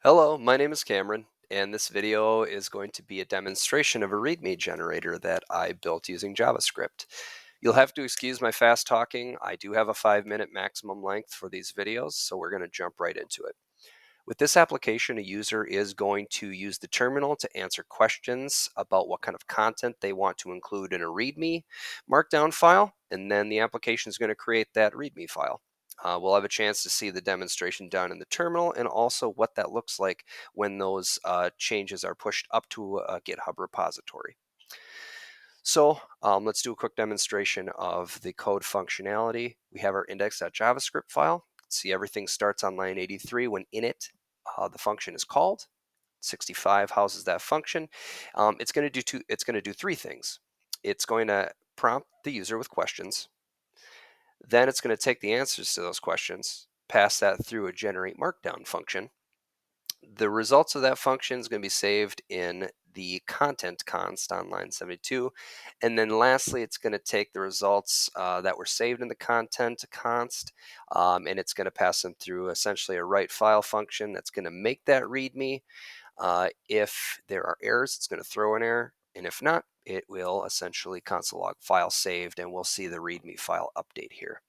Hello, my name is Cameron, and this video is going to be a demonstration of a ReadMe generator that I built using JavaScript. You'll have to excuse my fast talking. I do have a 5-minute maximum length for these videos, so we're going to jump right into it. With this application, a user is going to use the terminal to answer questions about what kind of content they want to include in a README markdown file, and then the application is going to create that README file. We'll have a chance to see the demonstration done in the terminal and also what that looks like when those changes are pushed up to a GitHub repository. So let's do a quick demonstration of the code functionality. We have our index.javascript file. See, everything starts on line 83 when init, the function is called. 65 houses that function. It's going to do three things. It's going to prompt the user with questions. Then it's going to take the answers to those questions, pass that through a generate markdown function. The results of that function is going to be saved in the content const on line 72. And then lastly, it's going to take the results that were saved in the content const, and it's going to pass them through essentially a write file function that's going to make that README. If there are errors, it's going to throw an error. And if not, it will essentially console log file saved, and we'll see the README file update here.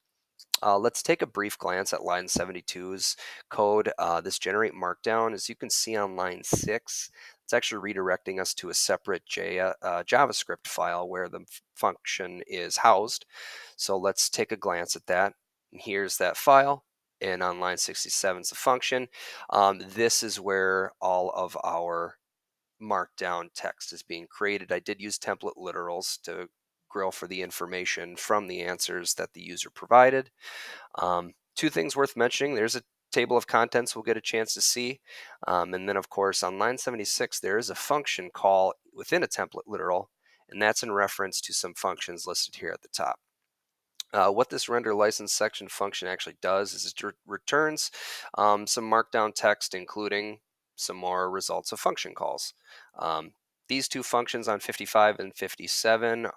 Let's take a brief glance at line 72's code. This generate markdown, as you can see on line 6, it's actually redirecting us to a separate JavaScript file where the function is housed. So let's take a glance at that. Here's that file, and on line 67 is the function. This is where all of our markdown text is being created. I did use template literals to grill for the information from the answers that the user provided. Two things worth mentioning. There's a table of contents we'll get a chance to see. And then, of course, on line 76, there is a function call within a template literal, and that's in reference to some functions listed here at the top. What this render license section function actually does is it returns some markdown text, including some more results of function calls. These two functions on 55 and 57,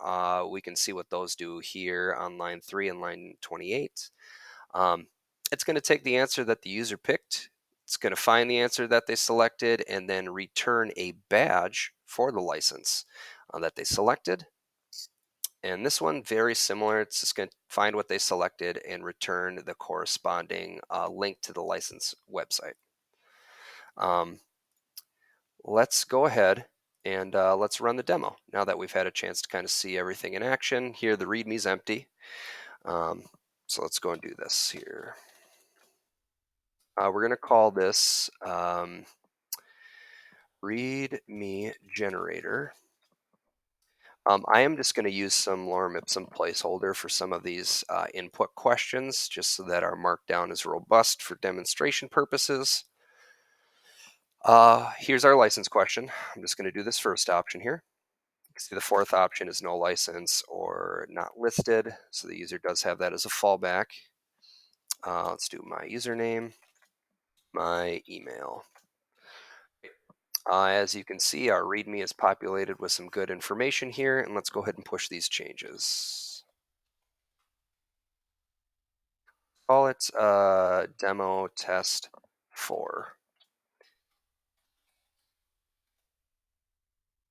we can see what those do here on line 3 and line 28. It's going to take the answer that the user picked. It's going to find the answer that they selected and then return a badge for the license that they selected. And this one, very similar. It's just going to find what they selected and return the corresponding link to the license website. Let's go ahead and let's run the demo now that we've had a chance to kind of see everything in action. Here, the README is empty. So let's go and do this here. We're going to call this ReadMe Generator. I am just going to use some lorem ipsum placeholder for some of these input questions, just so that our markdown is robust for demonstration purposes. Here's our license question. I'm just going to do this first option here. You can see the fourth option is no license or not listed, so the user does have that as a fallback. Let's do my username, my email. As you can see, our README is populated with some good information here, and let's go ahead and push these changes. Call it demo test 4.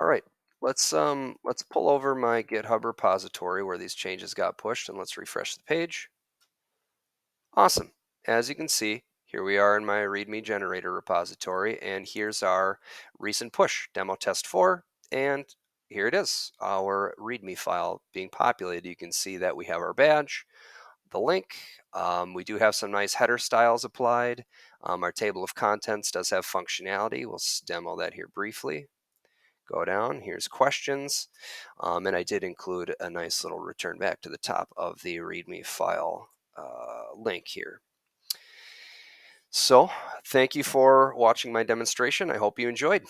All right, let's pull over my GitHub repository where these changes got pushed, and let's refresh the page. Awesome. As you can see, here we are in my README generator repository, and here's our recent push, demo test 4, and here it is, our README file being populated. You can see that we have our badge, the link. We do have some nice header styles applied. Our table of contents does have functionality. We'll demo that here briefly. Go down, here's questions, and I did include a nice little return back to the top of the README file link here. So thank you for watching my demonstration. I hope you enjoyed.